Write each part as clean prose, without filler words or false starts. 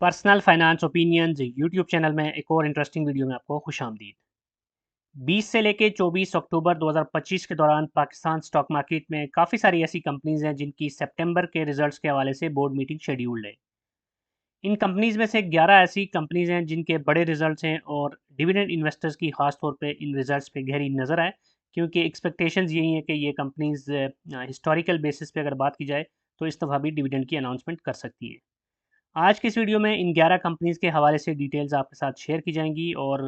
Personal finance opinions YouTube channel में एक और इंटरेस्टिंग वीडियो में आपको खुशामदीद। 20 से लेके 24 अक्टूबर 2025 के दौरान पाकिस्तान स्टॉक मार्केट में काफ़ी सारी ऐसी कंपनीज हैं जिनकी सितंबर के रिजल्ट्स के हवाले से बोर्ड मीटिंग शेड्यूल्ड है। इन कंपनीज में से 11 ऐसी कंपनीज हैं जिनके बड़े रिजल्ट्स हैं और डिविडेंड इन्वेस्टर्स की खास तौर पे इन रिजल्ट्स पे गहरी नज़र है, क्योंकि एक्सपेक्टेशंस यही है कि ये कंपनीज हिस्टोरिकल बेसिस पे अगर बात की जाए तो इस दफ़ा भी डिविडेंड की अनाउंसमेंट कर सकती हैं। आज की इस वीडियो में इन 11 कंपनीज़ के हवाले से डिटेल्स आपके साथ शेयर की जाएंगी और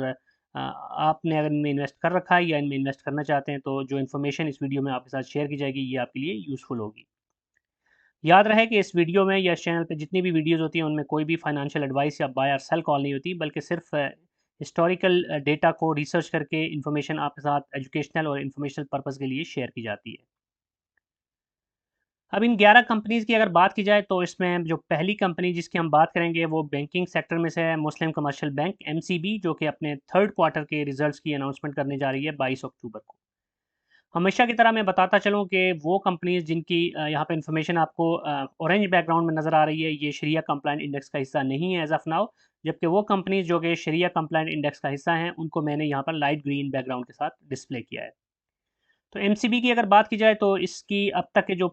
आपने अगर इनमें इन्वेस्ट कर रखा है या इनमें इन्वेस्ट करना चाहते हैं तो जो इन्फॉर्मेशन इस वीडियो में आपके साथ शेयर की जाएगी ये आपके लिए यूज़फुल होगी। याद रहे कि इस वीडियो में या इस चैनल पे जितनी भी वीडियोज़ होती हैं उनमें कोई भी फाइनेंशियल एडवाइस या बाय और सेल कॉल नहीं होती, बल्कि सिर्फ हिस्टोरिकल डेटा को रिसर्च करके इन्फॉर्मेशन आपके साथ एजुकेशनल और इन्फॉर्मेशनल पर्पज़ के लिए शेयर की जाती है। अब इन 11 कंपनीज़ की अगर बात की जाए तो इसमें जो पहली कंपनी जिसकी हम बात करेंगे वो बैंकिंग सेक्टर में से है, मुस्लिम कमर्शियल बैंक एमसीबी, जो कि अपने थर्ड क्वार्टर के रिजल्ट्स की अनाउंसमेंट करने जा रही है 22 अक्टूबर को। हमेशा की तरह मैं बताता चलूँ कि वो कंपनीज़ जिनकी यहाँ पे इन्फॉर्मेशन आपको ऑरेंज बैकग्राउंड में नज़र आ रही है, ये शरिया कंप्लायंट इंडेक्स का हिस्सा नहीं है एज़ ऑफ़ नाउ, जबकि वो कंपनीज़ जो कि शरिया कंप्लायंट इंडेक्स का हिस्सा हैं उनको मैंने यहाँ पर लाइट ग्रीन बैकग्राउंड के साथ डिस्प्ले किया है। तो एमसीबी की अगर बात की जाए तो इसकी अब तक के जो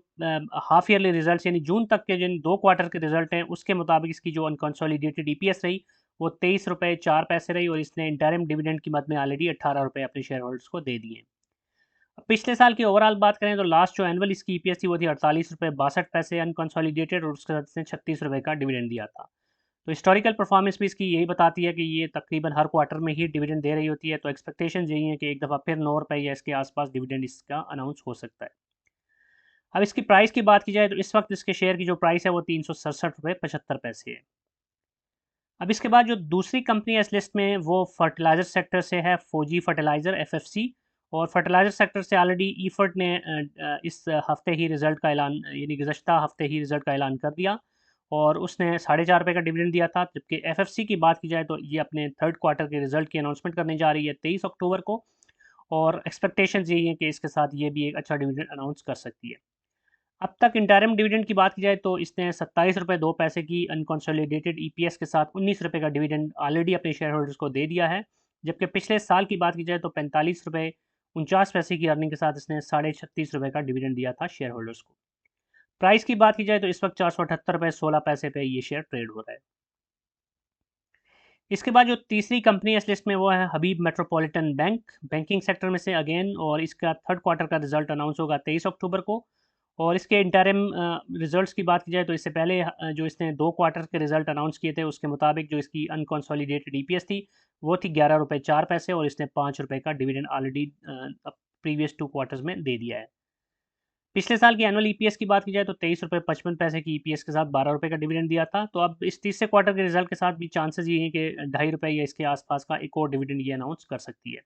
हाफ ईयरली रिजल्ट्स यानी जून तक के जिन 2 क्वार्टर के रिजल्ट हैं उसके मुताबिक इसकी जो अनकंसोलिडेटेड ईपीएस रही वो 23 रुपए 4 पैसे रही और इसने इंटरिम डिविडेंड की मद में ऑलरेडी 18 रुपए अपने शेयर होल्डर्स को दे दिए हैं। अब पिछले साल की ओवरऑल बात करें तो लास्ट जो एनुअल इसकी ईपीएस थी वो थी 48 रुपए 62 पैसे अनकंसोलिडेटेड, और उसके साथ इसने 36 रुपए का डिविडेंड दिया था। तो हिस्टोरिकल परफॉर्मेंस भी इसकी यही बताती है कि ये तकरीबन हर क्वार्टर में ही डिविडेंड दे रही होती है, तो एक्सपेक्टेशंस यही है कि एक दफ़ा फिर 9 रुपए या इसके आसपास डिविडेंड इसका अनाउंस हो सकता है। अब इसकी प्राइस की बात की जाए तो इस वक्त इसके शेयर की जो प्राइस है वो 367 रुपये 75 पैसे है। अब इसके बाद जो दूसरी कंपनी है इस लिस्ट में वो फर्टिलाइज़र सेक्टर से है, फौजी फर्टिलाइज़र एफएफसी। और फर्टिलाइज़र सेक्टर से ऑलरेडी ईफर्ट ने इस हफ्ते ही रिज़ल्ट का ऐलान यानी गुज़श्ता हफ्ते ही रिज़ल्ट का ऐलान कर दिया और उसने 4.5 रुपये का डिविडेंड दिया था। जबकि एफएफसी की बात की जाए तो ये अपने थर्ड क्वार्टर के रिज़ल्ट की अनाउंसमेंट करने जा रही है 23 अक्टूबर को, और एक्सपेक्टेशंस यही है कि इसके साथ ये भी एक अच्छा डिविडेंड अनाउंस कर सकती है। अब तक इंटरिम डिविडेंड की बात की जाए तो इसने 27 रुपये 2 पैसे की अनकंसोलिडेटेड ईपीएस के साथ 19 रुपये का डिविडेंड ऑलरेडी अपने शेयर होल्डर्स को दे दिया है। जबकि पिछले साल की बात की जाए तो 45 रुपये 49 पैसे की अर्निंग के साथ इसने 36.5 रुपये का डिविडेंड दिया था शेयर होल्डर्स को। प्राइस की बात की जाए तो इस वक्त 478 रुपये 16 पैसे पे ये शेयर ट्रेड हो रहा है। इसके बाद जो तीसरी कंपनी है इस लिस्ट में वो है हबीब मेट्रोपॉलिटन बैंक, बैंकिंग सेक्टर में से अगेन, और इसका थर्ड क्वार्टर का रिजल्ट अनाउंस होगा 23 अक्टूबर को। और इसके इंटरिम रिजल्ट्स की बात की जाए तो इससे पहले जो इसने 2 क्वार्टर के रिजल्ट अनाउंस किए थे उसके मुताबिक जो इसकी अनकंसोलिडेटेड ईपीएस थी वो थी 11 रुपये 4 पैसे, और इसने 5 रुपये का डिविडेंड ऑलरेडी प्रीवियस 2 क्वार्टर्स में दे दिया है। पिछले साल की एनुअल ईपीएस की बात की जाए तो 23 रुपये 55 पैसे की ईपीएस के साथ 12 रुपये का डिविडेंड दिया था। तो अब इस तीसरे क्वार्टर के रिजल्ट के साथ भी चांसेस ये हैं कि 2.5 रुपये या इसके आसपास का एक और डिविडेंड ये अनाउंस कर सकती है।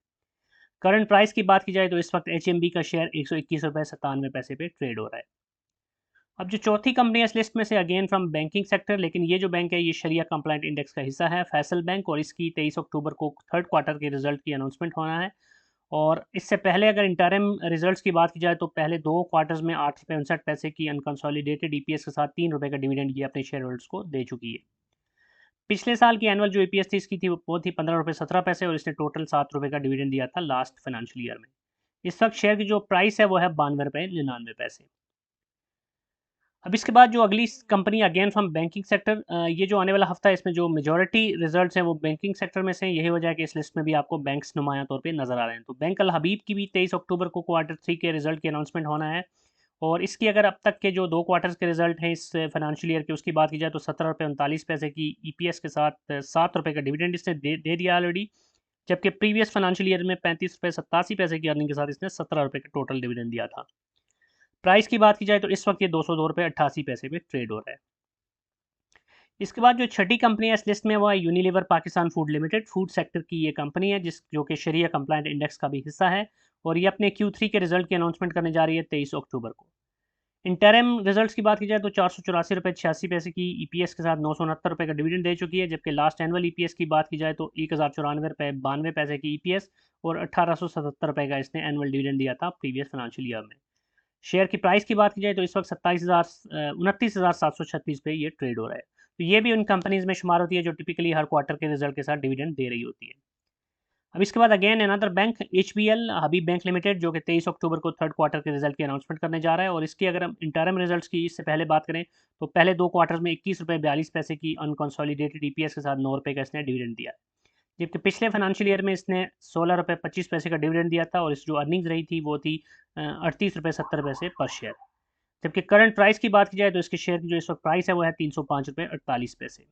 करंट प्राइस की बात की जाए तो इस वक्त एचएमबी का शेयर 121 रुपये 97 पैसे पे ट्रेड हो रहा है। अब जो चौथी कंपनी है इस लिस्ट में से अगेन फ्रॉम बैंकिंग सेक्टर, लेकिन ये जो बैंक है ये शरिया कंप्लाइंट इंडेक्स का हिस्सा है, फैसल बैंक, और इसकी 23 अक्टूबर को थर्ड क्वार्टर के रिजल्ट की अनाउंसमेंट होना है। और इससे पहले अगर इंटरिम रिजल्ट्स की बात की जाए तो पहले 2 क्वार्टर्स में 8 रुपये 59 पैसे की अनकंसोलिडेटेड ईपीएस के साथ 3 रुपये का डिविडेंड ये अपने शेयर होल्डर्स को दे चुकी है। पिछले साल की एनुअल जो ईपीएस थी इसकी थी वो थी 15 रुपये 17 पैसे, और इसने टोटल 7 रुपये का डिविडेंड दिया था लास्ट फाइनेंशियल ईयर में। इस वक्त शेयर की जो प्राइस है वो है 92 रुपये 99 पैसे। अब इसके बाद जो अगली company again from banking sector, ये जो आने वाला हफ्ता है इसमें जो मेजॉरिटी रिजल्ट्स हैं वो बैंकिंग सेक्टर में से हैं। यही वजह है कि इस लिस्ट में भी आपको बैंक्स नुमाया तौर पे नजर आ रहे हैं। तो बैंक अल हबीब की भी 23 अक्टूबर को क्वार्टर 3 के रिजल्ट की अनाउंसमेंट होना है। और इसकी अगर अब तक के जो 2 क्वार्टर्स के रिजल्ट हैं इस फाइनेंशियल ईयर के उसकी बात की जाए तो 17 रुपये 39 पैसे की ईपीएस के साथ 7 रुपये का डिविडेंड इसने दे दिया ऑलरेडी। जबकि प्रीवियस फाइनेंशियल ईयर में 35 रुपये 87 पैसे की अर्निंग के साथ इसने 17 रुपये का टोटल डिविडेंड दिया था। प्राइस की बात की जाए तो इस वक्त ये 202 रुपये 88 पैसे पे ट्रेड हो रहा है। इसके बाद जो छठी कंपनी है इस लिस्ट में वो है Unilever Pakistan food limited, food sector की ये कंपनी है जो कि शरिया कंप्लाइंट इंडेक्स का भी हिस्सा है। और ये अपने Q3 के रिजल्ट की अनाउंसमेंट करने जा रही है 23 अक्टूबर को। इंटरिम रिजल्ट्स की बात की जाए तो 484 रुपये 86 पैसे की ईपीएस के साथ 969 रुपये का डिविडेंड दे चुकी है। जबकि लास्ट एनुअल ईपीएस की बात की जाए तो 1094 रुपये 92 पैसे की ईपीएस और 1877 रुपये का इसने एनुअल डिविडेंड दिया था प्रीवियस फाइनेंशियल ईयर में। शेयर की प्राइस की बात की जाए तो इस वक्त 27,000 29,736 पे ये ट्रेड हो रहा है। तो ये भी उन कंपनीज़ में शुमार होती है जो टिपिकली हर क्वार्टर के रिजल्ट के साथ डिविडेंड दे रही होती है। अब इसके बाद अगेन अनदर बैंक HBL हबीब बैंक लिमिटेड जो कि 23 अक्टूबर को थर्ड क्वार्टर के रिजल्ट की अनाउंसमेंट करने जा रहा है, और इसकी अगर हम इंटरम रिजल्ट्स की इससे पहले बात करें तो पहले 2 क्वार्टर्स में 21 रुपये 42 पैसे की अनकंसोलिडेटेड EPS के साथ 9 रुपये का इसने डिविडेंड दिया है। जबकि पिछले फाइनेंशियल ईयर में इसने 16 रुपये 25 पैसे का डिविडेंड दिया था, और इस जो अर्निंग्स रही थी वो थी 38 रुपये 70 पैसे पर शेयर। जबकि करंट प्राइस की बात की जाए तो इसके शेयर की जो इस वक्त प्राइस है वो है 305 रुपये 48 पैसे।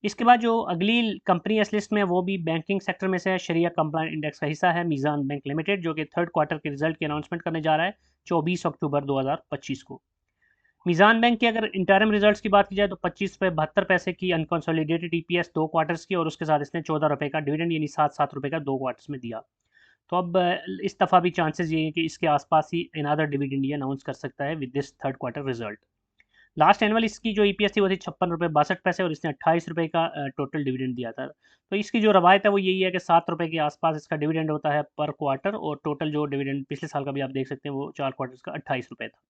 इसके बाद जो अगली कंपनी इस लिस्ट में वो भी बैंकिंग सेक्टर में से है, शरिया कंप्लायंट इंडेक्स का हिस्सा है मीज़ान बैंक लिमिटेड, जो कि थर्ड क्वार्टर के रिजल्ट की अनाउंसमेंट करने जा रहा है 24 अक्टूबर 2025 को। मीज़ान बैंक की अगर इंटरम रिजल्ट्स की बात की जाए तो 25 रुपये 72 पैसे की अनकंसोलिडेटेड EPS 2 क्वार्टर्स की, और उसके साथ इसने 14 रुपये का डिविडेंड यानी 7-7 रुपये का 2 क्वार्टर्स में दिया। तो अब इस दफ़ा भी चांसेस ये हैं कि इसके आसपास ही अनदर डिविडेंड ये अनाउंस कर सकता है with this third quarter result. Last annual इसकी जो EPS थी वो थी 56 रुपये 62 पैसे, और इसने 28 रुपये का टोटल डिविडेंड दिया था। तो इसकी जो रवायत है वो यही है कि 7 रुपये के आसपास इसका डिविडेंड होता है पर क्वार्टर, और टोटल जो डिविडेंड पिछले साल का भी आप देख सकते हैं वो 4 क्वार्टर्स का 28 रुपये था।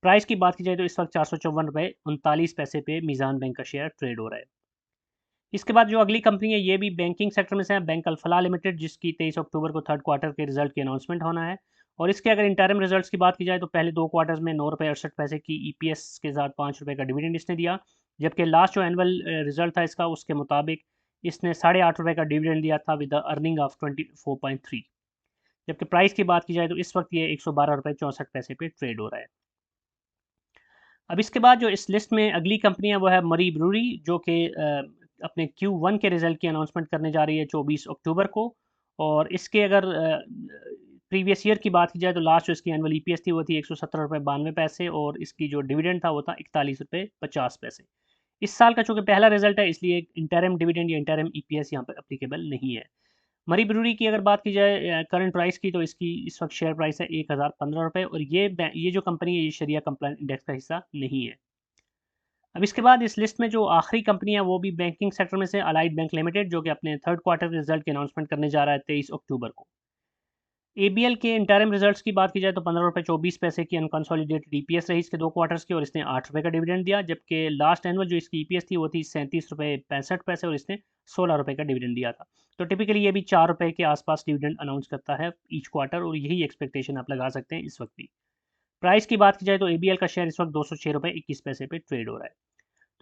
प्राइस की बात की जाए तो इस वक्त 454 रुपये 39 पैसे पे मीज़ान बैंक का शेयर ट्रेड हो रहा है। इसके बाद जो अगली कंपनी है ये भी बैंकिंग सेक्टर में से है, बैंक अल-फलाह लिमिटेड, जिसकी 23 अक्टूबर को थर्ड क्वार्टर के रिजल्ट की अनाउंसमेंट होना है। और इसके अगर इंटरम रिजल्ट्स की बात की जाए तो पहले 2 क्वार्टर्स में 9 रुपये 68 पैसे की EPS के साथ 5 रुपये का डिविडेंड इसने दिया। जबकि लास्ट जो एनुअल रिजल्ट था इसका उसके मुताबिक इसने 8.5 रुपये का डिविडेंड दिया था विद द अर्निंग ऑफ 24.3। जबकि प्राइस की बात की जाए तो इस वक्त ये 112 रुपये 64 पैसे पे ट्रेड हो रहा है। अब इसके बाद जो इस लिस्ट में अगली कंपनी है वो है मरी ब्रूरी, जो कि अपने Q1 के रिज़ल्ट की अनाउंसमेंट करने जा रही है 24 अक्टूबर को। और इसके अगर प्रीवियस ईयर की बात की जाए तो लास्ट जो इसकी एनुअल EPS थी वो थी 117 रुपये 92 पैसे, और इसकी जो डिविडेंड था वो था 41 रुपये 50 पैसे। इस साल का चूँकि पहला रिजल्ट है इसलिए इंटरिम डिविडेंड या इंटरिम EPS यहाँ पर एप्लीकेबल नहीं है। मरी ब्रूरी की अगर बात की जाए करंट प्राइस की तो इसकी इस वक्त शेयर प्राइस है 1015 रुपये, और ये जो कंपनी है ये शरिया कंप्लायंट इंडेक्स का हिस्सा नहीं है। अब इसके बाद इस लिस्ट में जो आखिरी कंपनी है वो भी बैंकिंग सेक्टर में से अलाइड बैंक लिमिटेड, जो कि अपने थर्ड क्वार्टर के रिजल्ट की अनाउंसमेंट करने जा रहा है 23 अक्टूबर को। ABL के इंटरिम रिजल्ट्स की बात की जाए तो 15 रुपये 24 पैसे की अनकंसोलिडेटेड EPS रही इसके 2 क्वार्टर्स की, और इसने 8 रुपये का डिविडेंड दिया। जबकि लास्ट एनुअल जो इसकी EPS थी वो थी 37 रुपये 65 पैसे, और इसने 16 रुपये का डिविडेंड दिया था। तो टिपिकली ये भी 4 रुपये के आसपास डिविडेंड अनाउंस करता है ईच क्वार्टर, और यही एक्सपेक्टेशन आप लगा सकते हैं इस वक्त भी। प्राइस की बात की जाए तो ABL का शेयर इस वक्त 206 रुपये 21 पैसे पे ट्रेड हो रहा है।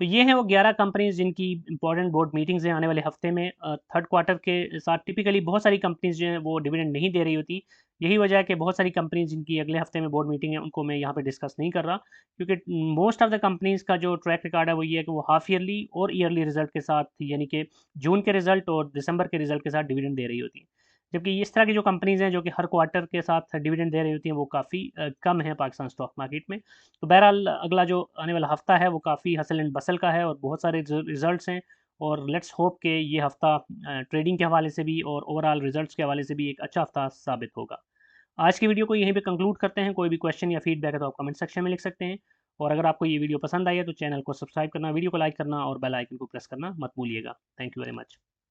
तो ये हैं वो 11 कंपनीज़ जिनकी इंपॉर्टेंट बोर्ड मीटिंग्स हैं आने वाले हफ्ते में। थर्ड क्वार्टर के साथ टिपिकली बहुत सारी कंपनीज़ जो हैं वो डिविडेंड नहीं दे रही होती। यही वजह है कि बहुत सारी कंपनीज़ जिनकी अगले हफ्ते में बोर्ड मीटिंग है उनको मैं यहाँ पे डिस्कस नहीं कर रहा, क्योंकि मोस्ट ऑफ द कंपनीज़ का जो ट्रैक रिकॉर्ड है वो ये है कि वो हाफ ईयरली और ईयरली रिजल्ट के साथ, यानी कि जून के रिजल्ट और दिसंबर के रिजल्ट के साथ डिविडेंड दे रही होती हैं। जबकि इस तरह की जो कंपनीज़ हैं जो कि हर क्वार्टर के साथ डिविडेंड दे रही होती हैं वो काफ़ी कम है पाकिस्तान स्टॉक मार्केट में। तो बहरहाल अगला जो आने वाला हफ्ता है वो काफ़ी हसल एंड बसल का है और बहुत सारे रिजल्ट्स हैं, और लेट्स होप कि ये हफ्ता ट्रेडिंग के हवाले से भी और ओवरऑल रिजल्ट्स के हवाले से भी एक अच्छा हफ्ता साबित होगा। आज की वीडियो को यहीं पे कंक्लूड करते हैं। कोई भी क्वेश्चन या फीडबैक है तो आप कमेंट सेक्शन में लिख सकते हैं, और अगर आपको ये वीडियो पसंद आई है तो चैनल को सब्सक्राइब करना, वीडियो को लाइक करना और बेल आइकन को प्रेस करना मत भूलिएगा। Thank you very much.